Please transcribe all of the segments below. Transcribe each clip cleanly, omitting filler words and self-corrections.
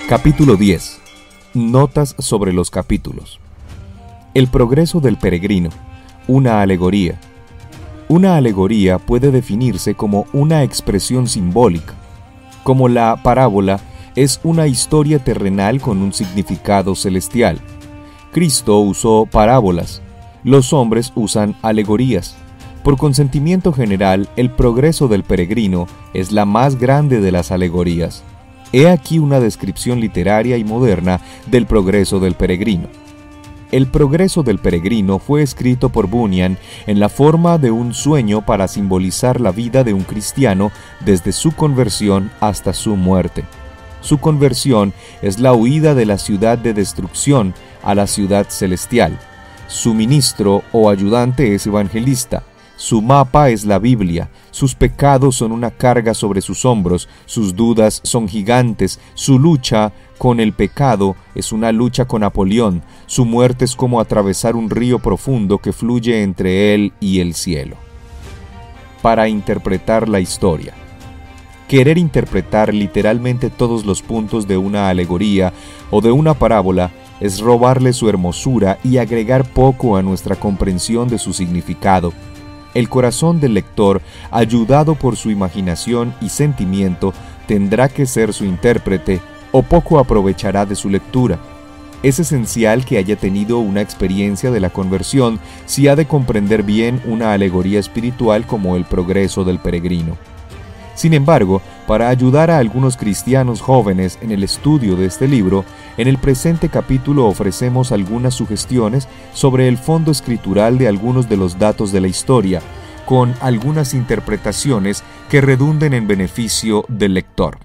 Capítulo 10. Notas sobre los capítulos. El progreso del peregrino. Una alegoría. Una alegoría puede definirse como una expresión simbólica. Como la parábola es una historia terrenal con un significado celestial. Cristo usó parábolas. Los hombres usan alegorías. Por consentimiento general, el progreso del peregrino es la más grande de las alegorías. He aquí una descripción literaria y moderna del progreso del peregrino. El progreso del peregrino fue escrito por Bunyan en la forma de un sueño para simbolizar la vida de un cristiano desde su conversión hasta su muerte. Su conversión es la huida de la ciudad de destrucción a la ciudad celestial. Su ministro o ayudante es evangelista. Su mapa es la Biblia, sus pecados son una carga sobre sus hombros, sus dudas son gigantes, su lucha con el pecado es una lucha con Apolión, su muerte es como atravesar un río profundo que fluye entre él y el cielo. Para interpretar la historia. Querer interpretar literalmente todos los puntos de una alegoría o de una parábola es robarle su hermosura y agregar poco a nuestra comprensión de su significado. El corazón del lector, ayudado por su imaginación y sentimiento, tendrá que ser su intérprete, o poco aprovechará de su lectura. Es esencial que haya tenido una experiencia de la conversión si ha de comprender bien una alegoría espiritual como el progreso del peregrino. Sin embargo, para ayudar a algunos cristianos jóvenes en el estudio de este libro, en el presente capítulo ofrecemos algunas sugestiones sobre el fondo escritural de algunos de los datos de la historia, con algunas interpretaciones que redunden en beneficio del lector.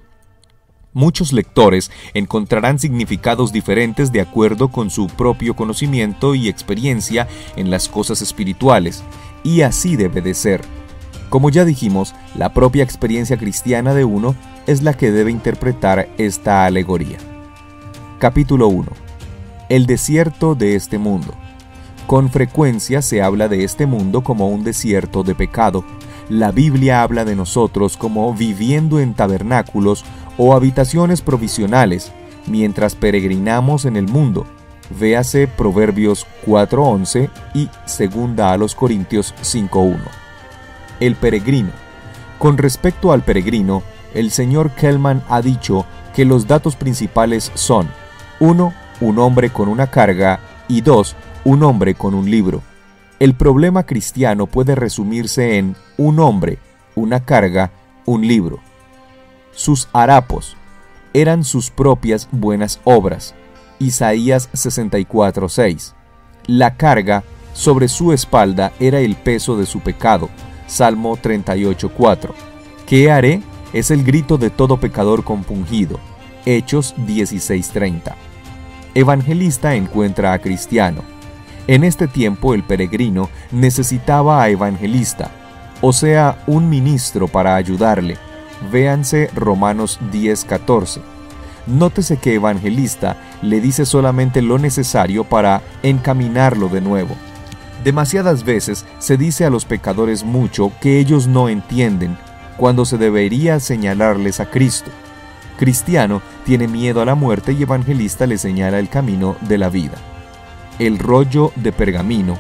Muchos lectores encontrarán significados diferentes de acuerdo con su propio conocimiento y experiencia en las cosas espirituales, y así debe de ser. Como ya dijimos, la propia experiencia cristiana de uno es la que debe interpretar esta alegoría. Capítulo 1. El desierto de este mundo. Con frecuencia se habla de este mundo como un desierto de pecado. La Biblia habla de nosotros como viviendo en tabernáculos o habitaciones provisionales, mientras peregrinamos en el mundo. Véase Proverbios 4:11 y 2 Corintios 5:1. El peregrino. Con respecto al peregrino, el señor Kellman ha dicho que los datos principales son 1. Un hombre con una carga y 2. Un hombre con un libro. El problema cristiano puede resumirse en un hombre, una carga, un libro. Sus harapos eran sus propias buenas obras. Isaías 64:6. La carga sobre su espalda era el peso de su pecado. Salmo 38:4. ¿Qué haré? Es el grito de todo pecador compungido. Hechos 16:30. Evangelista encuentra a cristiano. En este tiempo el peregrino necesitaba a evangelista, o sea, un ministro para ayudarle. Véanse Romanos 10:14. Nótese que evangelista le dice solamente lo necesario para encaminarlo de nuevo. Demasiadas veces se dice a los pecadores mucho que ellos no entienden, cuando se debería señalarles a Cristo. Cristiano tiene miedo a la muerte y evangelista le señala el camino de la vida. El rollo de pergamino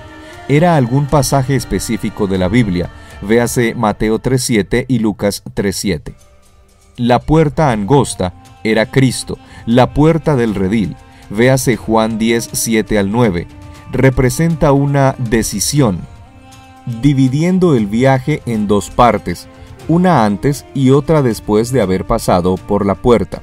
era algún pasaje específico de la Biblia, véase Mateo 3:7 y Lucas 3:7. La puerta angosta era Cristo, la puerta del redil, véase Juan 10:7 al 9. Representa una decisión, dividiendo el viaje en dos partes, una antes y otra después de haber pasado por la puerta.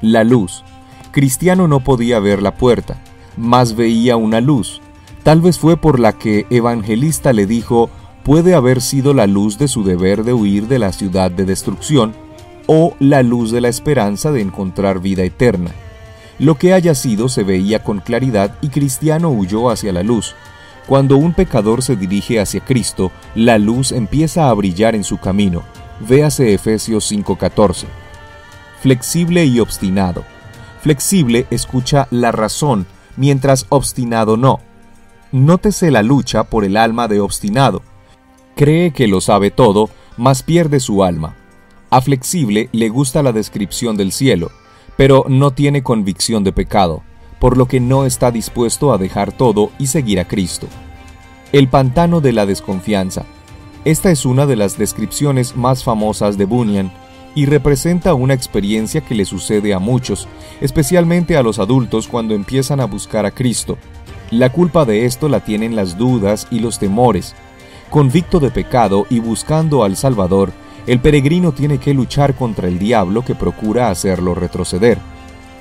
La luz. Cristiano no podía ver la puerta, mas veía una luz. Tal vez fue por la que evangelista le dijo, puede haber sido la luz de su deber de huir de la ciudad de destrucción, o la luz de la esperanza de encontrar vida eterna. Lo que haya sido se veía con claridad y Cristiano huyó hacia la luz. Cuando un pecador se dirige hacia Cristo, la luz empieza a brillar en su camino. Véase Efesios 5:14. Flexible y obstinado. Flexible escucha la razón, mientras obstinado no. Nótese la lucha por el alma de obstinado. Cree que lo sabe todo, mas pierde su alma. A Flexible le gusta la descripción del cielo, pero no tiene convicción de pecado, por lo que no está dispuesto a dejar todo y seguir a Cristo. El pantano de la desconfianza. Esta es una de las descripciones más famosas de Bunyan y representa una experiencia que le sucede a muchos, especialmente a los adultos cuando empiezan a buscar a Cristo. La culpa de esto la tienen las dudas y los temores. Convicto de pecado y buscando al Salvador, el peregrino tiene que luchar contra el diablo que procura hacerlo retroceder.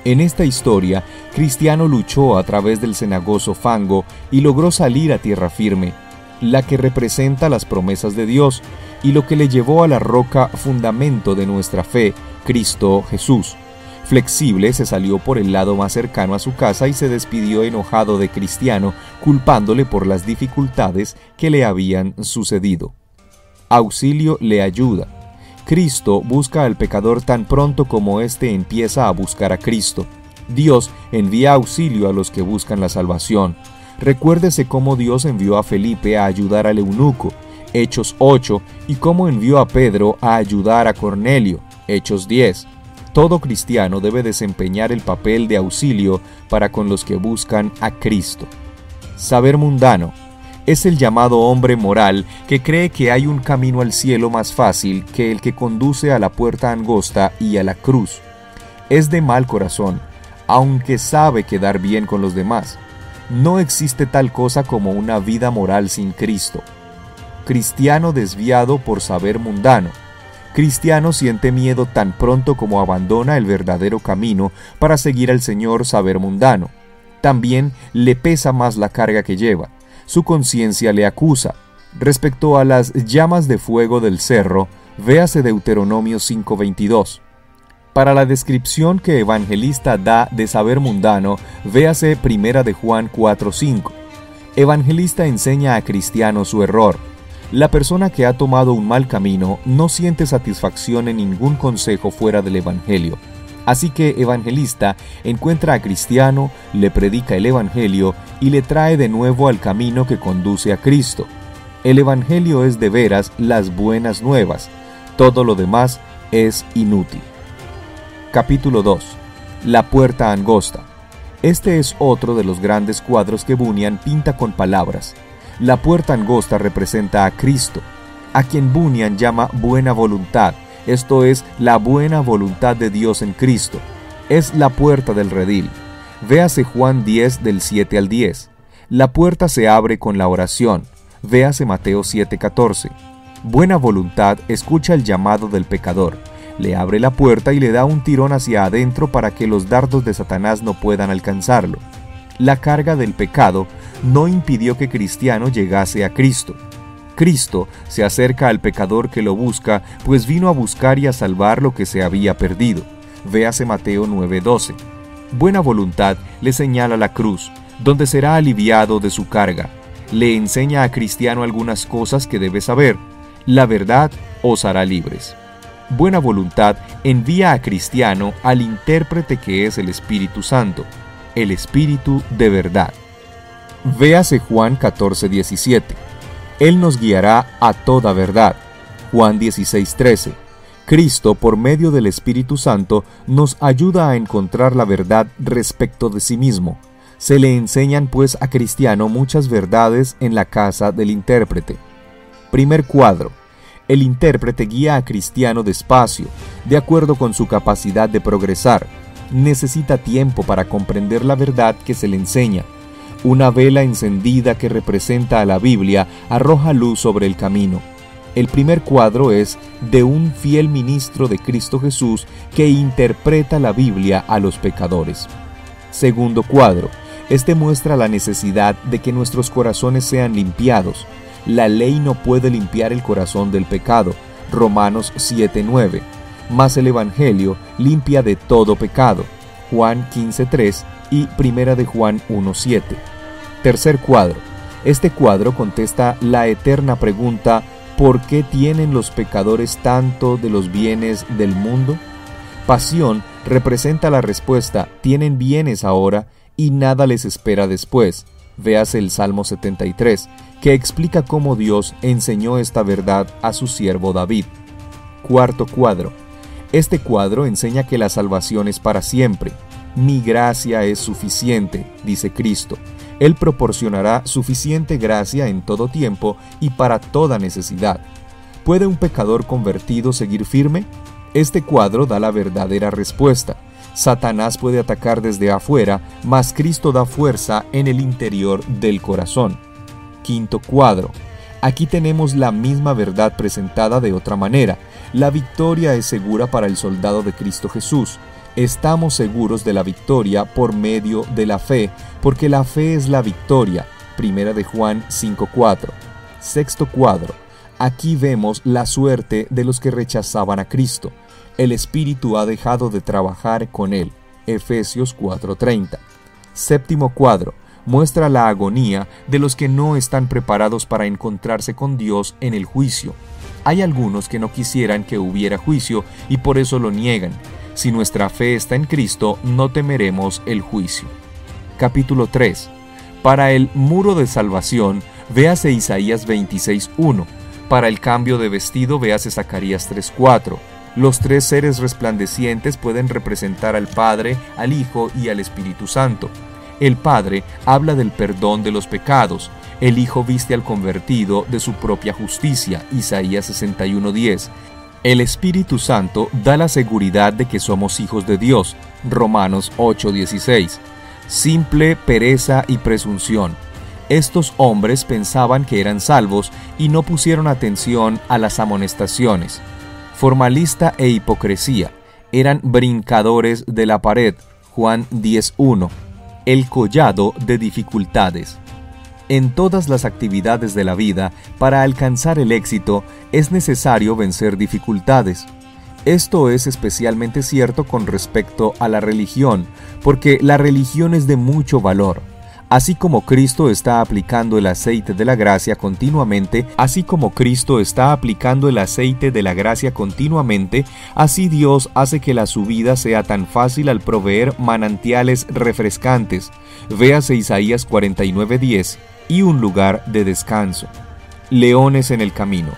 En esta historia, Cristiano luchó a través del cenagoso fango y logró salir a tierra firme, la que representa las promesas de Dios y lo que le llevó a la roca fundamento de nuestra fe, Cristo Jesús. Flexible se salió por el lado más cercano a su casa y se despidió enojado de Cristiano, culpándole por las dificultades que le habían sucedido. Auxilio le ayuda. Cristo busca al pecador tan pronto como éste empieza a buscar a Cristo. Dios envía auxilio a los que buscan la salvación. Recuérdese cómo Dios envió a Felipe a ayudar al eunuco, Hechos 8, y cómo envió a Pedro a ayudar a Cornelio, Hechos 10. Todo cristiano debe desempeñar el papel de auxilio para con los que buscan a Cristo. Saber mundano. Es el llamado hombre moral que cree que hay un camino al cielo más fácil que el que conduce a la puerta angosta y a la cruz. Es de mal corazón, aunque sabe quedar bien con los demás. No existe tal cosa como una vida moral sin Cristo. Cristiano desviado por saber mundano. Cristiano siente miedo tan pronto como abandona el verdadero camino para seguir al Señor saber mundano. También le pesa más la carga que lleva. Su conciencia le acusa. Respecto a las llamas de fuego del cerro, véase Deuteronomio 5:22. Para la descripción que Evangelista da de saber mundano, véase Primera de Juan 4:5. Evangelista enseña a Cristiano su error. La persona que ha tomado un mal camino no siente satisfacción en ningún consejo fuera del Evangelio. Así que Evangelista encuentra a Cristiano, le predica el Evangelio y le trae de nuevo al camino que conduce a Cristo. El Evangelio es de veras las buenas nuevas. Todo lo demás es inútil. Capítulo 2. La puerta angosta. Este es otro de los grandes cuadros que Bunyan pinta con palabras. La puerta angosta representa a Cristo, a quien Bunyan llama buena voluntad, esto es, la buena voluntad de Dios en Cristo. Es la puerta del redil. Véase Juan 10 del 7 al 10. La puerta se abre con la oración. Véase Mateo 7:14. Buena voluntad escucha el llamado del pecador. Le abre la puerta y le da un tirón hacia adentro para que los dardos de Satanás no puedan alcanzarlo. La carga del pecado no impidió que Cristiano llegase a Cristo. Cristo se acerca al pecador que lo busca, pues vino a buscar y a salvar lo que se había perdido. Véase Mateo 9:12. Buena voluntad le señala la cruz, donde será aliviado de su carga. Le enseña a Cristiano algunas cosas que debe saber. La verdad os hará libres. Buena voluntad envía a Cristiano al intérprete que es el Espíritu Santo, el Espíritu de verdad. Véase Juan 14:17. Él nos guiará a toda verdad. Juan 16:13. Cristo, por medio del Espíritu Santo, nos ayuda a encontrar la verdad respecto de sí mismo. Se le enseñan pues a Cristiano muchas verdades en la casa del intérprete. Primer cuadro. El intérprete guía a Cristiano despacio, de acuerdo con su capacidad de progresar. Necesita tiempo para comprender la verdad que se le enseña. Una vela encendida que representa a la Biblia arroja luz sobre el camino. El primer cuadro es de un fiel ministro de Cristo Jesús que interpreta la Biblia a los pecadores. Segundo cuadro. Este muestra la necesidad de que nuestros corazones sean limpiados. La ley no puede limpiar el corazón del pecado. Romanos 7:9. Mas el Evangelio limpia de todo pecado. Juan 15:3 y Primera de Juan 1:7. Tercer cuadro. Este cuadro contesta la eterna pregunta: ¿por qué tienen los pecadores tanto de los bienes del mundo? Pasión representa la respuesta: tienen bienes ahora y nada les espera después. Véase el Salmo 73, que explica cómo Dios enseñó esta verdad a su siervo David. Cuarto cuadro. Este cuadro enseña que la salvación es para siempre. Mi gracia es suficiente, dice Cristo. Él proporcionará suficiente gracia en todo tiempo y para toda necesidad. ¿Puede un pecador convertido seguir firme? Este cuadro da la verdadera respuesta. Satanás puede atacar desde afuera, mas Cristo da fuerza en el interior del corazón. Quinto cuadro. Aquí tenemos la misma verdad presentada de otra manera. La victoria es segura para el soldado de Cristo Jesús. Estamos seguros de la victoria por medio de la fe, porque la fe es la victoria. Primera de Juan 5:4. Sexto cuadro. Aquí vemos la suerte de los que rechazaban a Cristo. El Espíritu ha dejado de trabajar con él. Efesios 4:30. Séptimo cuadro. Muestra la agonía de los que no están preparados para encontrarse con Dios en el juicio. Hay algunos que no quisieran que hubiera juicio y por eso lo niegan. Si nuestra fe está en Cristo, no temeremos el juicio. Capítulo 3. Para el muro de salvación, véase Isaías 26:1. Para el cambio de vestido, véase Zacarías 3:4. Los tres seres resplandecientes pueden representar al Padre, al Hijo y al Espíritu Santo. El Padre habla del perdón de los pecados. El Hijo viste al convertido de su propia justicia. Isaías 61:10. El Espíritu Santo da la seguridad de que somos hijos de Dios. Romanos 8:16. Simple pereza y presunción. Estos hombres pensaban que eran salvos y no pusieron atención a las amonestaciones. Formalista e hipocresía. Eran brincadores de la pared. Juan 10:1. El collado de dificultades. En todas las actividades de la vida, para alcanzar el éxito, es necesario vencer dificultades. Esto es especialmente cierto con respecto a la religión, porque la religión es de mucho valor. Así como Cristo está aplicando el aceite de la gracia continuamente, así Dios hace que la subida sea tan fácil al proveer manantiales refrescantes. Véase Isaías 49:10 y un lugar de descanso. Leones en el camino.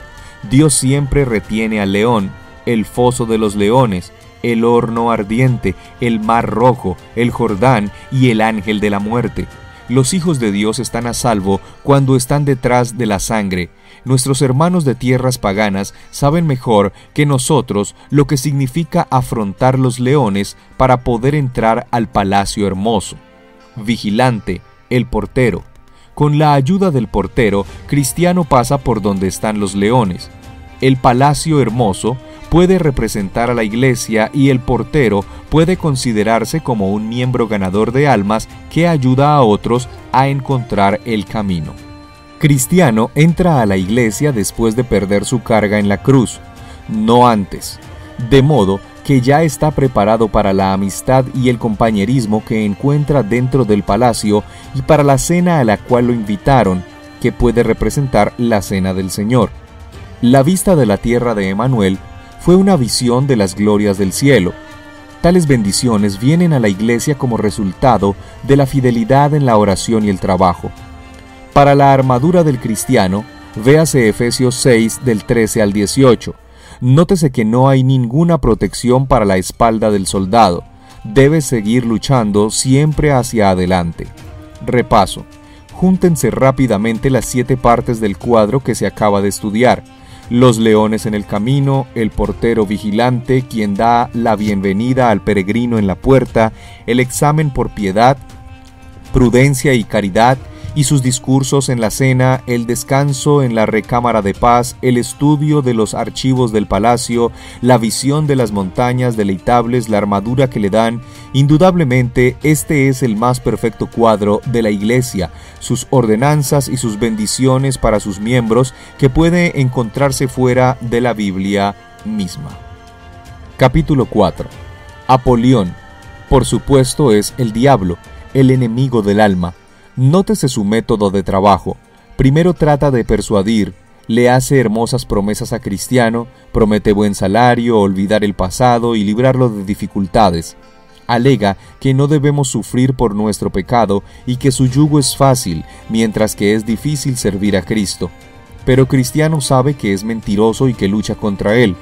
Dios siempre retiene al león, el foso de los leones, el horno ardiente, el mar rojo, el Jordán y el ángel de la muerte. Los hijos de Dios están a salvo cuando están detrás de la sangre. Nuestros hermanos de tierras paganas saben mejor que nosotros lo que significa afrontar los leones para poder entrar al palacio hermoso. Vigilante, el portero. Con la ayuda del portero, Cristiano pasa por donde están los leones. El palacio hermoso puede representar a la iglesia y el portero puede considerarse como un miembro ganador de almas que ayuda a otros a encontrar el camino. Cristiano entra a la iglesia después de perder su carga en la cruz, no antes, de modo que ya está preparado para la amistad y el compañerismo que encuentra dentro del palacio y para la cena a la cual lo invitaron, que puede representar la cena del Señor. La vista de la tierra de Emanuel fue una visión de las glorias del cielo. Tales bendiciones vienen a la iglesia como resultado de la fidelidad en la oración y el trabajo. Para la armadura del cristiano, véase Efesios 6 del 13 al 18. Nótese que no hay ninguna protección para la espalda del soldado. Debe seguir luchando siempre hacia adelante. Repaso. Júntense rápidamente las 7 partes del cuadro que se acaba de estudiar. Los leones en el camino, el portero vigilante, quien da la bienvenida al peregrino en la puerta, el examen por piedad, prudencia y caridad, y sus discursos en la cena, el descanso en la recámara de paz, el estudio de los archivos del palacio, la visión de las montañas deleitables, la armadura que le dan. Indudablemente, este es el más perfecto cuadro de la Iglesia, sus ordenanzas y sus bendiciones para sus miembros, que puede encontrarse fuera de la Biblia misma. Capítulo 4. Apolión, por supuesto, es el diablo, el enemigo del alma. Nótese su método de trabajo. Primero trata de persuadir, le hace hermosas promesas a Cristiano, promete buen salario, olvidar el pasado y librarlo de dificultades. Alega que no debemos sufrir por nuestro pecado y que su yugo es fácil, mientras que es difícil servir a Cristo. Pero Cristiano sabe que es mentiroso y que lucha contra él.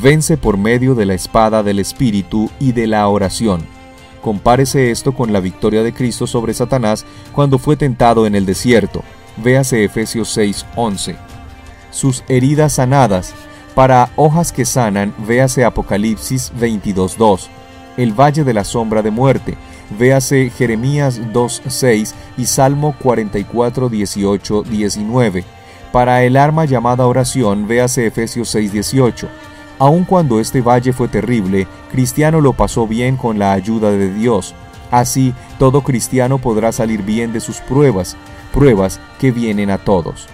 Vence por medio de la espada del Espíritu y de la oración. Compárese esto con la victoria de Cristo sobre Satanás cuando fue tentado en el desierto. Véase Efesios 6:11. Sus heridas sanadas. Para hojas que sanan, véase Apocalipsis 22:2. El valle de la sombra de muerte. Véase Jeremías 2:6 y Salmo 44:18-19. Para el arma llamada oración, véase Efesios 6:18. Aun cuando este valle fue terrible, Cristiano lo pasó bien con la ayuda de Dios. Así, todo cristiano podrá salir bien de sus pruebas que vienen a todos.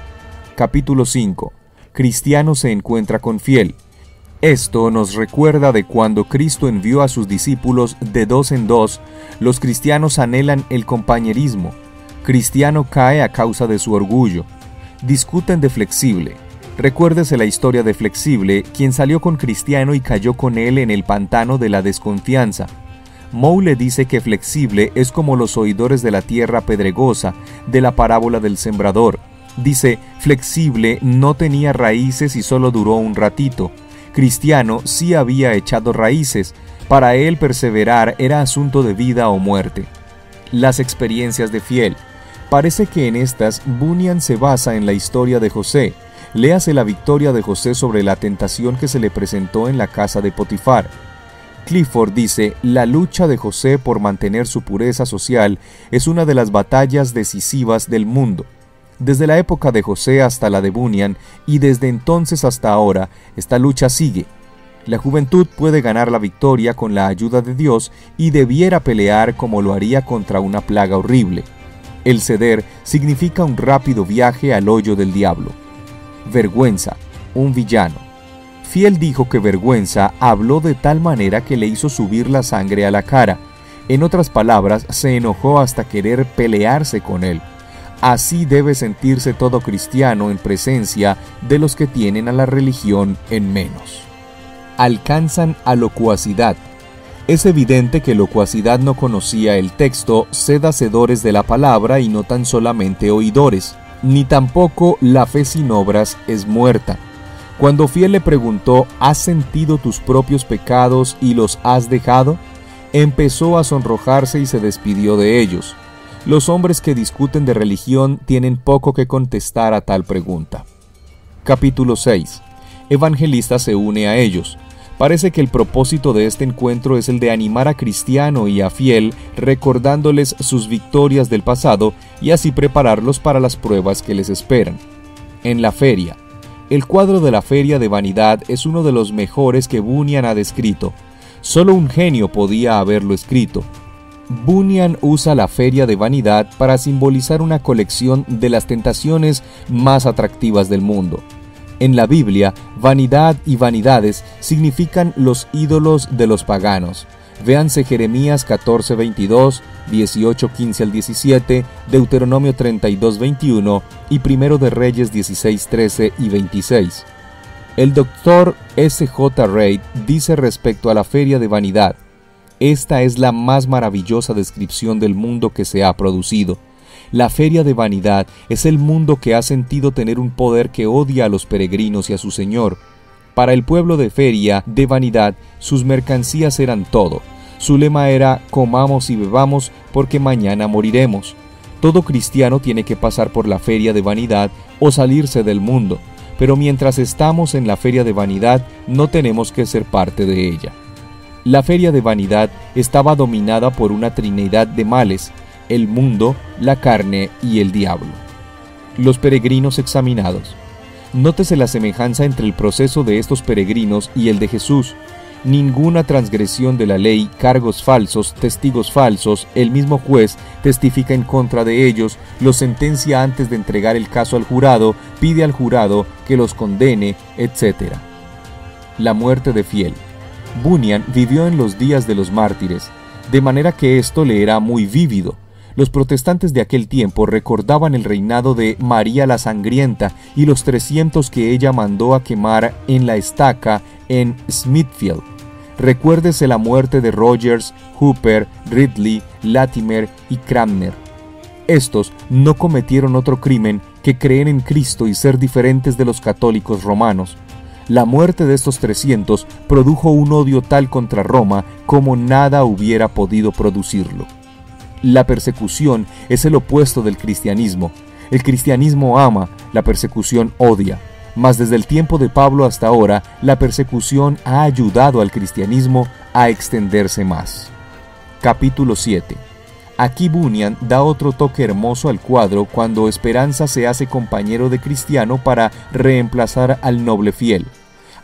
Capítulo 5. Cristiano se encuentra con fiel. Esto nos recuerda de cuando Cristo envió a sus discípulos de dos en dos. Los cristianos anhelan el compañerismo. Cristiano cae a causa de su orgullo. Discuten de Flexible. Recuérdese la historia de Flexible, quien salió con Cristiano y cayó con él en el pantano de la desconfianza. Moe le dice que Flexible es como los oidores de la tierra pedregosa de la parábola del sembrador. Dice, Flexible no tenía raíces y solo duró un ratito. Cristiano sí había echado raíces. Para él perseverar era asunto de vida o muerte. Las experiencias de fiel. Parece que en estas Bunyan se basa en la historia de José. Léase la victoria de José sobre la tentación que se le presentó en la casa de Potifar. Clifford dice, la lucha de José por mantener su pureza social es una de las batallas decisivas del mundo. Desde la época de José hasta la de Bunyan, y desde entonces hasta ahora, esta lucha sigue. La juventud puede ganar la victoria con la ayuda de Dios y debiera pelear como lo haría contra una plaga horrible. El ceder significa un rápido viaje al hoyo del diablo. Vergüenza, un villano. Fiel dijo que Vergüenza habló de tal manera que le hizo subir la sangre a la cara. En otras palabras, se enojó hasta querer pelearse con él. Así debe sentirse todo cristiano en presencia de los que tienen a la religión en menos. Alcanzan a locuacidad. Es evidente que locuacidad no conocía el texto, sed hacedores de la palabra y no tan solamente oidores. Ni tampoco la fe sin obras es muerta. Cuando Fiel le preguntó, ¿has sentido tus propios pecados y los has dejado? Empezó a sonrojarse y se despidió de ellos. Los hombres que discuten de religión tienen poco que contestar a tal pregunta. Capítulo 6. Evangelista se une a ellos. Parece que el propósito de este encuentro es el de animar a Cristiano y a Fiel, recordándoles sus victorias del pasado y así prepararlos para las pruebas que les esperan. En la feria. El cuadro de la feria de vanidad es uno de los mejores que Bunyan ha descrito. Solo un genio podía haberlo escrito. Bunyan usa la feria de vanidad para simbolizar una colección de las tentaciones más atractivas del mundo. En la Biblia, vanidad y vanidades significan los ídolos de los paganos. Véanse Jeremías 14:22, 18:15 al 17, Deuteronomio 32:21 y 1 de Reyes 16:13 y 26. El Dr. S.J. Reid dice respecto a la feria de vanidad: esta es la más maravillosa descripción del mundo que se ha producido. La feria de vanidad es el mundo que ha sentido tener un poder que odia a los peregrinos y a su Señor. Para el pueblo de feria de vanidad, sus mercancías eran todo. Su lema era, comamos y bebamos porque mañana moriremos. Todo cristiano tiene que pasar por la feria de vanidad o salirse del mundo, pero mientras estamos en la feria de vanidad, no tenemos que ser parte de ella. La feria de vanidad estaba dominada por una trinidad de males: el mundo, la carne y el diablo. Los peregrinos examinados. Nótese la semejanza entre el proceso de estos peregrinos y el de Jesús. Ninguna transgresión de la ley, cargos falsos, testigos falsos, el mismo juez testifica en contra de ellos, los sentencia antes de entregar el caso al jurado, pide al jurado que los condene, etc. La muerte de Fiel. Bunyan vivió en los días de los mártires, de manera que esto le era muy vívido. Los protestantes de aquel tiempo recordaban el reinado de María la Sangrienta y los 300 que ella mandó a quemar en la estaca en Smithfield. Recuérdese la muerte de Rogers, Hooper, Ridley, Latimer y Cranmer. Estos no cometieron otro crimen que creer en Cristo y ser diferentes de los católicos romanos. La muerte de estos 300 produjo un odio tal contra Roma como nada hubiera podido producirlo. La persecución es el opuesto del cristianismo. El cristianismo ama, la persecución odia. Mas desde el tiempo de Pablo hasta ahora, la persecución ha ayudado al cristianismo a extenderse más. Capítulo 7. Aquí Bunyan da otro toque hermoso al cuadro cuando Esperanza se hace compañero de Cristiano para reemplazar al noble Fiel.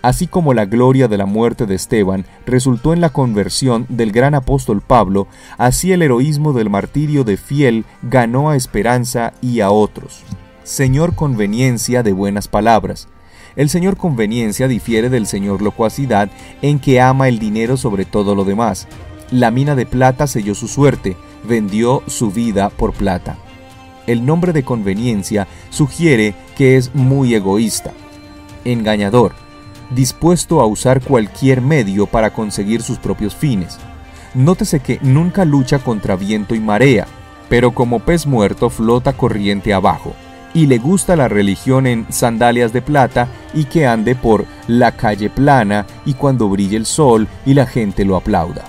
Así como la gloria de la muerte de Esteban resultó en la conversión del gran apóstol Pablo, así el heroísmo del martirio de Fiel ganó a Esperanza y a otros. Señor Conveniencia de buenas palabras. El señor Conveniencia difiere del señor Locuacidad en que ama el dinero sobre todo lo demás. La mina de plata selló su suerte, vendió su vida por plata. El nombre de Conveniencia sugiere que es muy egoísta, engañador, dispuesto a usar cualquier medio para conseguir sus propios fines. Nótese que nunca lucha contra viento y marea, pero como pez muerto flota corriente abajo, y le gusta la religión en sandalias de plata y que ande por la calle plana y cuando brille el sol y la gente lo aplauda.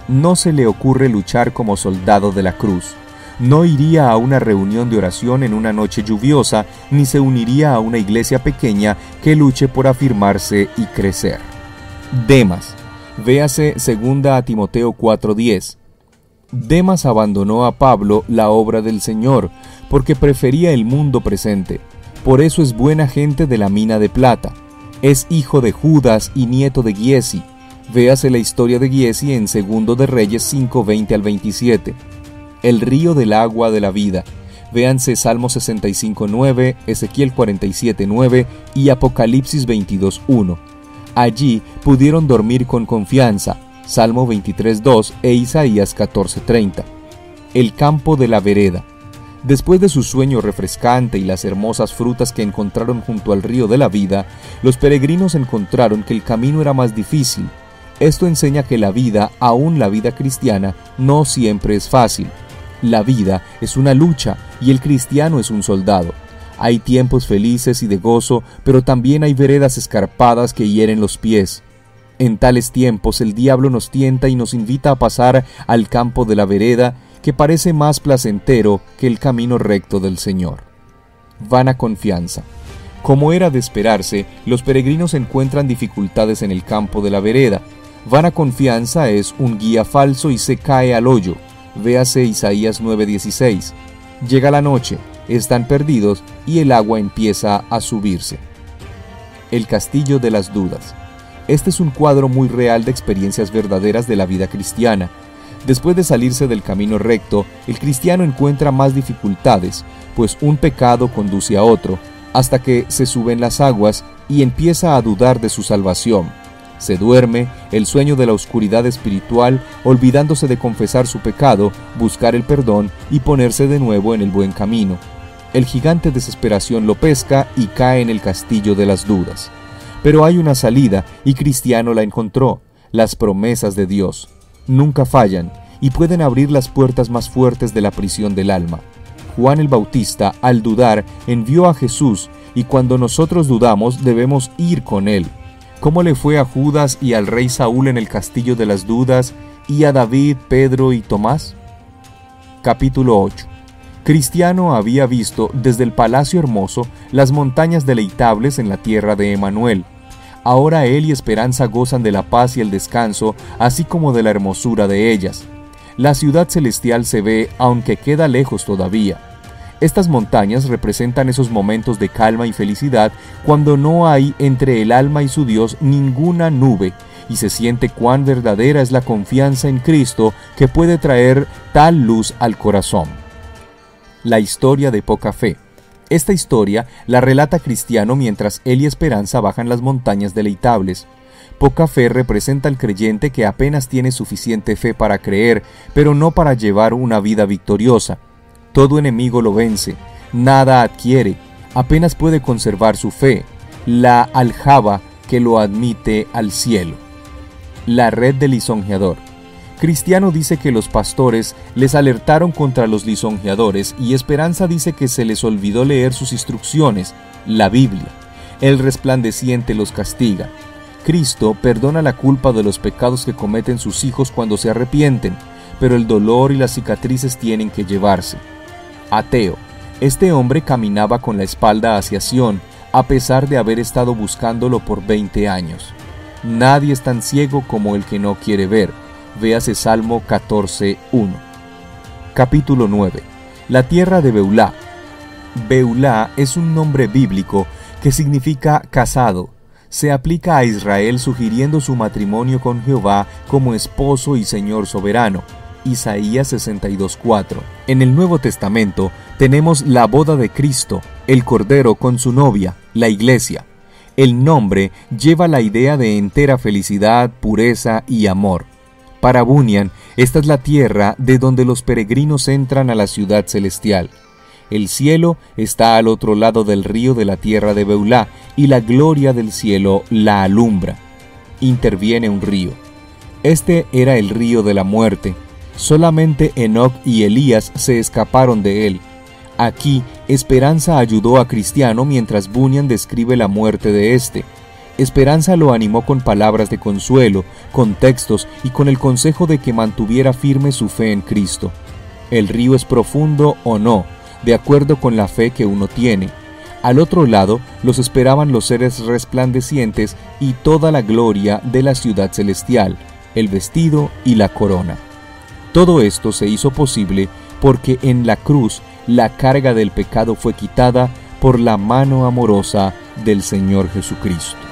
No se le ocurre luchar como soldado de la cruz. No iría a una reunión de oración en una noche lluviosa, ni se uniría a una iglesia pequeña que luche por afirmarse y crecer. Demas. Véase 2 Timoteo 4:10. Demas abandonó a Pablo la obra del Señor, porque prefería el mundo presente. Por eso es buena gente de la mina de plata. Es hijo de Judas y nieto de Giesi. Véase la historia de Giesi en 2 de Reyes 5:20 al 27. El río del agua de la vida. Véanse Salmo 65:9, Ezequiel 47:9 y Apocalipsis 22:1. Allí pudieron dormir con confianza. Salmo 23:2 e Isaías 14:30. El campo de la vereda. Después de su sueño refrescante y las hermosas frutas que encontraron junto al río de la vida, los peregrinos encontraron que el camino era más difícil. Esto enseña que la vida, aún la vida cristiana, no siempre es fácil. La vida es una lucha y el cristiano es un soldado. Hay tiempos felices y de gozo, pero también hay veredas escarpadas que hieren los pies. En tales tiempos el diablo nos tienta y nos invita a pasar al campo de la vereda, que parece más placentero que el camino recto del Señor. Vana confianza. Como era de esperarse, los peregrinos encuentran dificultades en el campo de la vereda. Vana confianza es un guía falso y se cae al hoyo. Véase Isaías 9:16. Llega la noche, están perdidos y el agua empieza a subirse. El castillo de las dudas. Este es un cuadro muy real de experiencias verdaderas de la vida cristiana. Después de salirse del camino recto, el cristiano encuentra más dificultades, pues un pecado conduce a otro, hasta que se suben las aguas y empieza a dudar de su salvación. Se duerme, el sueño de la oscuridad espiritual, olvidándose de confesar su pecado, buscar el perdón y ponerse de nuevo en el buen camino. El gigante desesperación lo pesca y cae en el castillo de las dudas. Pero hay una salida y Cristiano la encontró: las promesas de Dios. Nunca fallan y pueden abrir las puertas más fuertes de la prisión del alma. Juan el Bautista, al dudar, envió a Jesús, y cuando nosotros dudamos debemos ir con él. ¿Cómo le fue a Judas y al rey Saúl en el castillo de las dudas, y a David, Pedro y Tomás? Capítulo 8. Cristiano había visto desde el palacio hermoso las montañas deleitables en la tierra de Emanuel. Ahora él y Esperanza gozan de la paz y el descanso, así como de la hermosura de ellas. La ciudad celestial se ve, aunque queda lejos todavía. Estas montañas representan esos momentos de calma y felicidad cuando no hay entre el alma y su Dios ninguna nube, y se siente cuán verdadera es la confianza en Cristo que puede traer tal luz al corazón. La historia de poca fe. Esta historia la relata Cristiano mientras él y Esperanza bajan las montañas deleitables. Poca fe representa al creyente que apenas tiene suficiente fe para creer, pero no para llevar una vida victoriosa. Todo enemigo lo vence, nada adquiere, apenas puede conservar su fe, la aljaba que lo admite al cielo. La red del lisonjeador. Cristiano dice que los pastores les alertaron contra los lisonjeadores y Esperanza dice que se les olvidó leer sus instrucciones, la Biblia. el resplandeciente los castiga. Cristo perdona la culpa de los pecados que cometen sus hijos cuando se arrepienten, pero el dolor y las cicatrices tienen que llevarse. Ateo. Este hombre caminaba con la espalda hacia Sión, a pesar de haber estado buscándolo por 20 años. Nadie es tan ciego como el que no quiere ver. Véase Salmo 14:1. Capítulo 9. La tierra de Beulá. Beulá es un nombre bíblico que significa casado. Se aplica a Israel sugiriendo su matrimonio con Jehová como esposo y Señor soberano. Isaías 62:4. En el Nuevo Testamento tenemos la boda de Cristo, el Cordero con su novia, la Iglesia. El nombre lleva la idea de entera felicidad, pureza y amor. Para Bunyan, esta es la tierra de donde los peregrinos entran a la ciudad celestial. El cielo está al otro lado del río de la tierra de Beulá, y la gloria del cielo la alumbra. Interviene un río. Este era el río de la muerte. Solamente Enoc y Elías se escaparon de él. Aquí, Esperanza ayudó a Cristiano mientras Bunyan describe la muerte de este. Esperanza lo animó con palabras de consuelo, con textos y con el consejo de que mantuviera firme su fe en Cristo. El río es profundo o no, de acuerdo con la fe que uno tiene. Al otro lado los esperaban los seres resplandecientes y toda la gloria de la ciudad celestial, el vestido y la corona. Todo esto se hizo posible porque en la cruz la carga del pecado fue quitada por la mano amorosa del Señor Jesucristo.